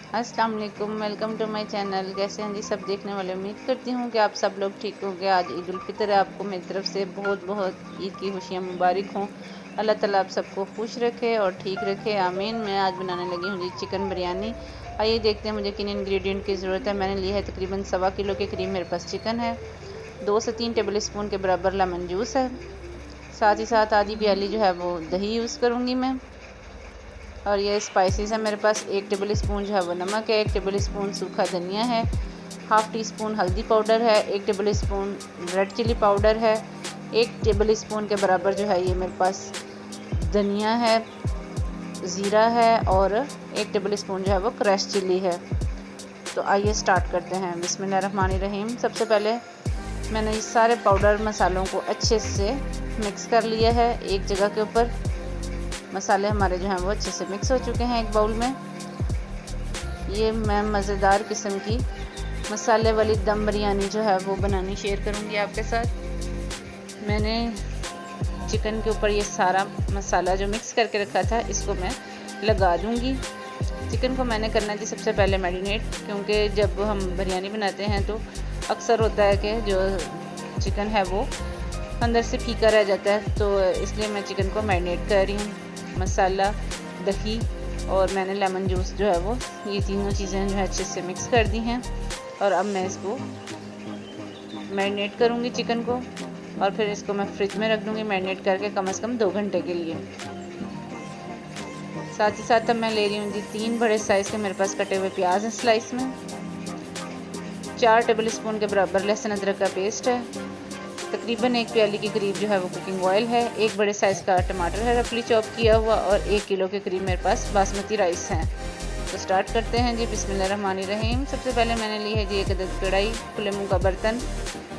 अस्सलाम वालेकुम, welcome to my channel. कैसे हैं जी सब देखने वाले। उम्मीद करती हूँ कि आप सब लोग ठीक होंगे। आज ईद उल फितर है, आपको मेरी तरफ से बहुत बहुत ईद की खुशियाँ मुबारक हों। अल्लाह ताला आप सबको खुश रखे और ठीक रखे, आमीन। मैं आज बनाने लगी हूँ जी चिकन बिरयानी। आइए देखते हैं मुझे किन इंग्रेडिएंट की ज़रूरत है। मैंने लिया है तकरीबन 1.25 किलो के करीब मेरे पास चिकन है। 2 से 3 टेबल स्पून के बराबर लेमन जूस है। साथ ही साथ आधी प्याली जो है वो दही यूज़ करूँगी मैं। और ये स्पाइसेस है मेरे पास। 1 टेबल स्पून जो है वो नमक है, 1 टेबल स्पून सूखा धनिया है, हाफ़ टी स्पून हल्दी पाउडर है, 1 tablespoon red chilli powder है, 1 टेबल स्पून के बराबर जो है ये मेरे पास धनिया है, ज़ीरा है और 1 टेबल स्पून जो है वो क्रश चिली है। तो आइए स्टार्ट करते हैं। बिस्मिल्लाहिर्रहमानिर्रहीम। सबसे पहले मैंने इस सारे पाउडर मसालों को अच्छे से मिक्स कर लिया है एक जगह के ऊपर। मसाले हमारे जो हैं वो अच्छे से मिक्स हो चुके हैं एक बाउल में। ये मैं मज़ेदार किस्म की मसाले वाली दम बिरयानी जो है वो बनानी शेयर करूँगी आपके साथ। मैंने चिकन के ऊपर ये सारा मसाला जो मिक्स करके रखा था इसको मैं लगा दूँगी। चिकन को मैंने करना है जी सबसे पहले मैरिनेट, क्योंकि जब हम बिरयानी बनाते हैं तो अक्सर होता है कि जो चिकन है वो अंदर से फीका रह जाता है, तो इसलिए मैं चिकन को मैरिनेट कर रही हूँ। मसाला, दही और मैंने लेमन जूस जो है वो ये तीनों चीज़ें जो है अच्छे से मिक्स कर दी हैं। और अब मैं इसको मैरिनेट करूँगी चिकन को, और फिर इसको मैं फ्रिज में रख दूँगी मैरिनेट करके कम से कम 2 घंटे के लिए। साथ ही साथ अब मैं ले रही हूँ जी 3 बड़े साइज़ के मेरे पास कटे हुए प्याज हैं स्लाइस में, 4 टेबल स्पून के बराबर लहसुन अदरक का पेस्ट है, तकरीबन 1 प्याली के करीब जो है वो कुकिंग ऑयल है, 1 बड़े साइज़ का टमाटर है रफली चॉप किया हुआ, और 1 किलो के करीब मेरे पास बासमती राइस हैं। तो स्टार्ट करते हैं जी। बिस्मिल्लाहिर्रहमानिर्रहीम। सबसे पहले मैंने ली है जी 1 अदद कढ़ाई, खुले मुँह का बर्तन।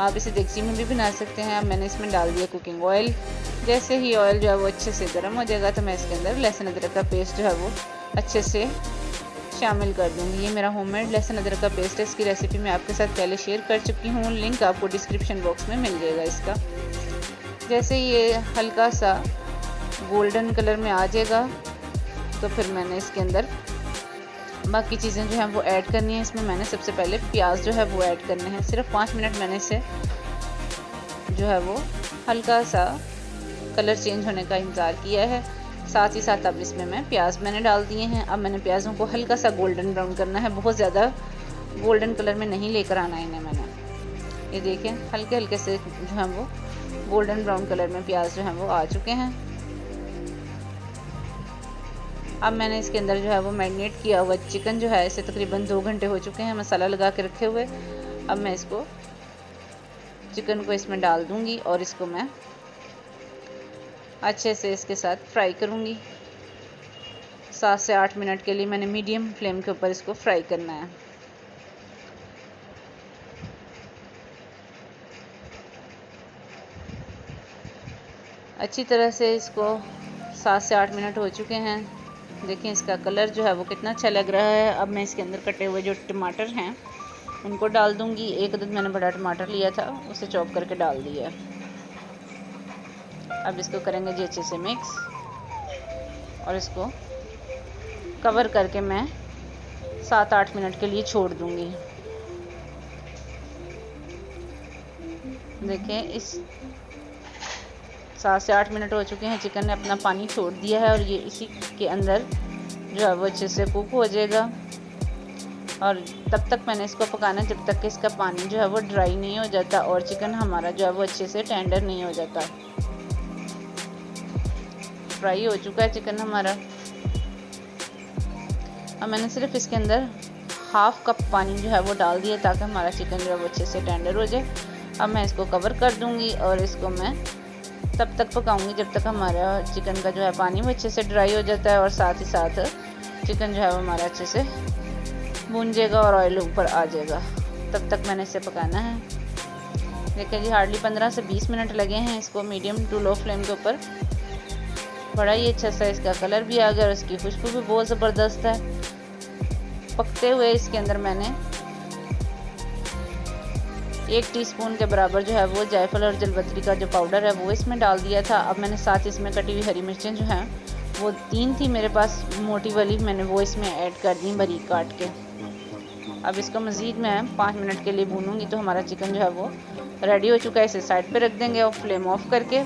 आप इसे देगची में भी बना सकते हैं। अब मैंने इसमें डाल दिया कुकिंग ऑयल। जैसे ही ऑयल जो है वो अच्छे से गर्म हो जाएगा तो मैं इसके अंदर लहसुन अदरक का पेस्ट जो है वो अच्छे से शामिल कर दूँगी। ये मेरा होममेड लहसुन अदरक का पेस्ट है। इसकी रेसिपी मैं आपके साथ पहले शेयर कर चुकी हूँ, लिंक आपको डिस्क्रिप्शन बॉक्स में मिल जाएगा इसका। जैसे ये हल्का सा गोल्डन कलर में आ जाएगा तो फिर मैंने इसके अंदर बाकी चीज़ें जो हैं वो ऐड करनी है। इसमें मैंने सबसे पहले प्याज जो है वो ऐड करने हैं। सिर्फ 5 मिनट मैंने इसे जो है वो हल्का सा कलर चेंज होने का इंतज़ार किया है। साथ ही साथ अब इसमें मैं प्याज मैंने डाल दिए हैं। अब मैंने प्याज़ों को हल्का सा गोल्डन ब्राउन करना है, बहुत ज़्यादा गोल्डन कलर में नहीं लेकर आना है इन्हें मैंने। ये देखें हल्के हल्के से जो है वो गोल्डन ब्राउन कलर में प्याज जो है वो आ चुके हैं। अब मैंने इसके अंदर जो है वो मैरिनेट किया हुआ चिकन जो है इसे तकरीबन 2 घंटे हो चुके हैं मसाला लगा के रखे हुए। अब मैं इसको चिकन को इसमें डाल दूँगी और इसको मैं अच्छे से इसके साथ फ्राई करूँगी। 7 से 8 मिनट के लिए मैंने मीडियम फ्लेम के ऊपर इसको फ्राई करना है। अच्छी तरह से इसको 7 से 8 मिनट हो चुके हैं। देखें इसका कलर जो है वो कितना अच्छा लग रहा है। अब मैं इसके अंदर कटे हुए जो टमाटर हैं उनको डाल दूँगी। 1 अदद मैंने बड़ा टमाटर लिया था, उसे चॉप करके डाल दिया। अब इसको करेंगे जी अच्छे से मिक्स, और इसको कवर करके मैं 7-8 मिनट के लिए छोड़ दूँगी। देखें इस 7 से 8 मिनट हो चुके हैं, चिकन ने अपना पानी छोड़ दिया है और ये इसी के अंदर जो है वो अच्छे से कुक हो जाएगा। और तब तक मैंने इसको पकाना जब तक कि इसका पानी जो है वो ड्राई नहीं हो जाता और चिकन हमारा जो है वो अच्छे से टेंडर नहीं हो जाता। फ्राई हो चुका है चिकन हमारा। अब मैंने सिर्फ इसके अंदर हाफ़ कप पानी जो है वो डाल दिया ताकि हमारा चिकन जो है वो अच्छे से टेंडर हो जाए। अब मैं इसको कवर कर दूँगी और इसको मैं तब तक पकाऊंगी जब तक हमारा चिकन का जो है पानी वो अच्छे से ड्राई हो जाता है और साथ ही साथ चिकन जो है वो हमारा अच्छे से भून जाएगा और ऑयल ऊपर आ जाएगा। तब तक मैंने इसे पकाना है। देखिए जी हार्डली 15 से 20 मिनट लगे हैं इसको मीडियम टू लो फ्लेम के ऊपर। बड़ा ही अच्छा सा इसका कलर भी आ गया और इसकी खुशबू भी बहुत ज़बरदस्त है। पकते हुए इसके अंदर मैंने 1 टीस्पून के बराबर जो है वो जायफल और जलपत्री का जो पाउडर है वो इसमें डाल दिया था। अब मैंने साथ इसमें कटी हुई हरी मिर्चें जो हैं वो 3 थी मेरे पास मोटी वाली, मैंने वो इसमें ऐड कर दी बारीक काट के। अब इसको मज़ीद मैं 5 मिनट के लिए भूनूंगी तो हमारा चिकन जो है वो रेडी हो चुका है। इसे साइड पे रख देंगे और फ्लेम ऑफ करके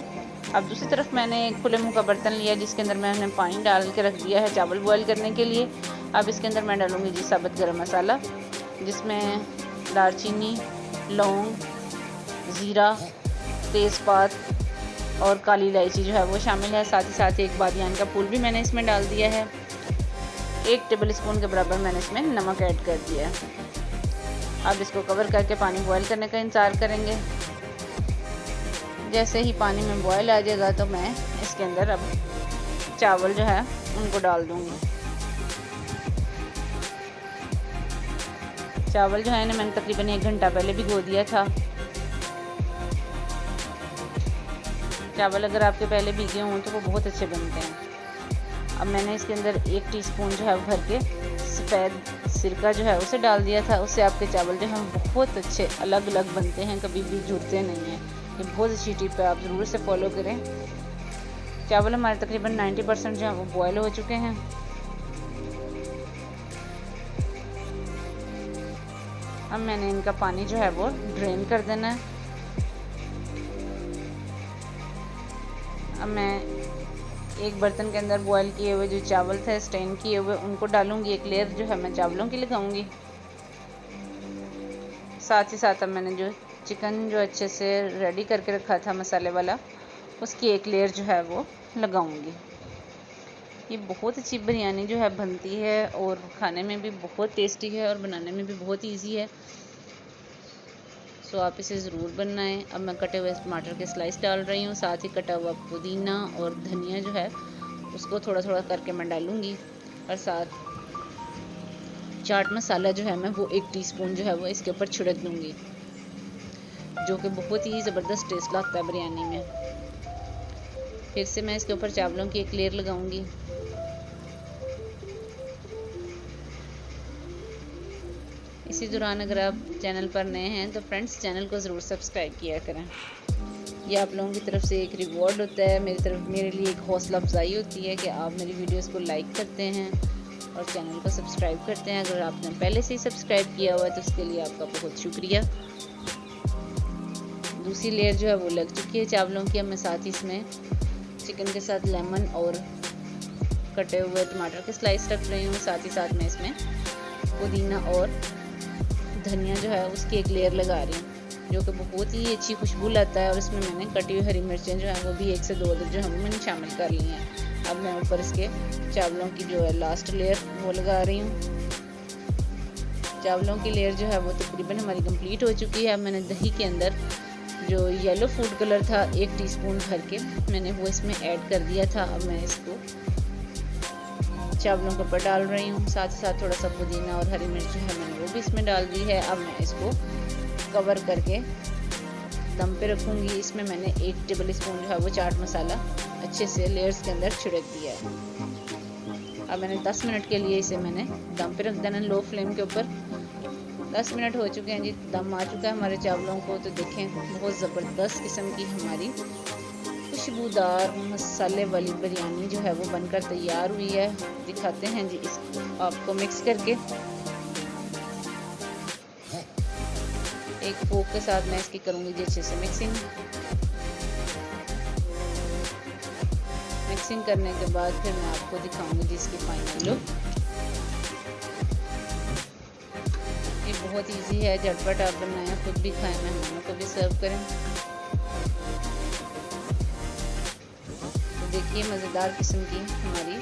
अब दूसरी तरफ मैंने एक खुले मुँह का बर्तन लिया जिसके अंदर मैंने पानी डाल के रख दिया है चावल बॉयल करने के लिए। अब इसके अंदर मैं डालूँगी जी साबुत गरम मसाला, जिसमें दालचीनी, लौंग, ज़ीरा, तेज़पात और काली इलायची जो है वो शामिल है। साथ ही साथ एक बादियान का फूल भी मैंने इसमें डाल दिया है। 1 टेबल स्पून के बराबर मैंने इसमें नमक ऐड कर दिया है। अब इसको कवर करके पानी बॉयल करने का इंतज़ार करेंगे। जैसे ही पानी में बॉयल आ जाएगा तो मैं इसके अंदर अब चावल जो है उनको डाल दूँगी। चावल जो है ना मैंने तकरीबन 1 घंटा पहले भिगो दिया था। चावल अगर आपके पहले भीगे हों तो वो बहुत अच्छे बनते हैं। अब मैंने इसके अंदर 1 टीस्पून जो है भर के सफ़ेद सिरका जो है उसे डाल दिया था। उससे आपके चावल जो हैं बहुत अच्छे अलग अलग बनते हैं, कभी भी जुड़ते नहीं हैं। ये बहुत अच्छी टिप है, आप ज़रूर से फॉलो करें। चावल हमारे तकरीबन 90% जो है वो बॉयल हो चुके हैं। अब मैंने इनका पानी जो है वो ड्रेन कर देना है। अब मैं एक बर्तन के अंदर बॉयल किए हुए जो चावल थे स्टेन किए हुए उनको डालूंगी। एक लेयर जो है मैं चावलों की लगाऊंगी। साथ ही साथ अब मैंने जो चिकन जो अच्छे से रेडी करके रखा था मसाले वाला, उसकी एक लेयर जो है वो लगाऊंगी। ये बहुत अच्छी बिरयानी जो है बनती है और खाने में भी बहुत टेस्टी है और बनाने में भी बहुत इजी है। सो आप इसे ज़रूर बनाएं। अब मैं कटे हुए टमाटर के स्लाइस डाल रही हूँ, साथ ही कटा हुआ पुदीना और धनिया जो है उसको थोड़ा थोड़ा करके मैं डालूँगी। और साथ चाट मसाला जो है मैं वो 1 टीस्पून जो है वो इसके ऊपर छिड़क दूँगी, जो कि बहुत ही ज़बरदस्त टेस्ट लगता है बिरयानी में। फिर से मैं इसके ऊपर चावलों की एक लेयर लगाऊंगी। इसी दौरान अगर आप चैनल पर नए हैं तो फ्रेंड्स चैनल को ज़रूर सब्सक्राइब किया करें। यह आप लोगों की तरफ से एक रिवॉर्ड होता है, मेरे लिए एक हौसला अफजाई होती है कि आप मेरी वीडियोस को लाइक करते हैं और चैनल को सब्सक्राइब करते हैं। अगर आपने पहले से ही सब्सक्राइब किया हुआ है तो उसके लिए आपका बहुत शुक्रिया। दूसरी लेयर जो है वो लग चुकी है चावलों की। अब मैं साथ ही इसमें चिकन के साथ लेमन और कटे हुए टमाटर के स्लाइस रख रही हूँ। साथ ही साथ मैं इसमें पुदीना और धनिया जो है उसकी एक लेयर लगा रही हूँ, जो कि बहुत ही अच्छी खुशबू लाता है। और इसमें मैंने कटी हुई हरी मिर्चें जो हैं वो भी 1 से 2 अदद जो है मैंने शामिल कर ली हैं। अब मैं ऊपर इसके चावलों की जो है लास्ट लेयर वो लगा रही हूँ। चावलों की लेयर जो है वो तकरीबन हमारी कंप्लीट हो चुकी है। अब मैंने दही के अंदर जो येलो फूड कलर था 1 टीस्पून भर के मैंने वो इसमें ऐड कर दिया था। अब मैं इसको चावलों के ऊपर डाल रही हूँ। साथ ही साथ थोड़ा सा पुदीना और हरी मिर्च है मैंने वो भी इसमें डाल दी है। अब मैं इसको कवर करके दम पे रखूँगी। इसमें मैंने 1 टेबल स्पून जो है वो चाट मसाला अच्छे से लेयर्स के अंदर छिड़क दिया है। अब मैंने 10 मिनट के लिए इसे मैंने दम पे रख देना लो फ्लेम के ऊपर। 10 मिनट हो चुके हैं जी, दम आ चुका है हमारे चावलों को। तो देखें बहुत ज़बरदस्त किस्म की हमारी खुशबूदार मसाले वाली बिरयानी जो है वो बनकर तैयार हुई है। दिखाते हैं जी इसको आपको मिक्स करके। एक फोक के साथ मैं इसकी करूँगी जी अच्छे से मिक्सिंग करने के बाद फिर मैं आपको दिखाऊंगी जी इसकी फाइनल लुक। ये बहुत इजी है, झटपट आप बनाएं, खुद भी खाएं, मेहमानों को भी सर्व करें। तो देखिए मज़ेदार किस्म की हमारी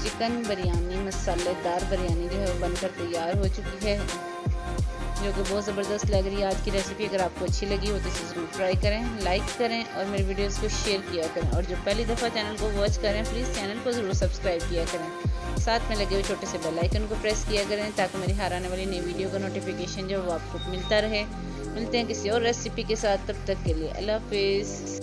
चिकन बिरयानी, मसालेदार बिरयानी जो है वो बनकर तैयार हो चुकी है, जो कि बहुत ज़बरदस्त लग रही है। आज की रेसिपी अगर आपको अच्छी लगी हो तो इसे ज़रूर ट्राई करें, लाइक करें और मेरे वीडियोस को शेयर किया करें। और जो पहली दफ़ा चैनल को वॉच करें प्लीज़ चैनल को ज़रूर सब्सक्राइब किया करें। साथ में लगे हुए छोटे से बेल आइकन को प्रेस किया करें ताकि मेरी हर आने वाली नई वीडियो का नोटिफिकेशन जो वो आपको मिलता रहे। मिलते हैं किसी और रेसिपी के साथ, तब तक के लिए अल्लाह हाफिज़।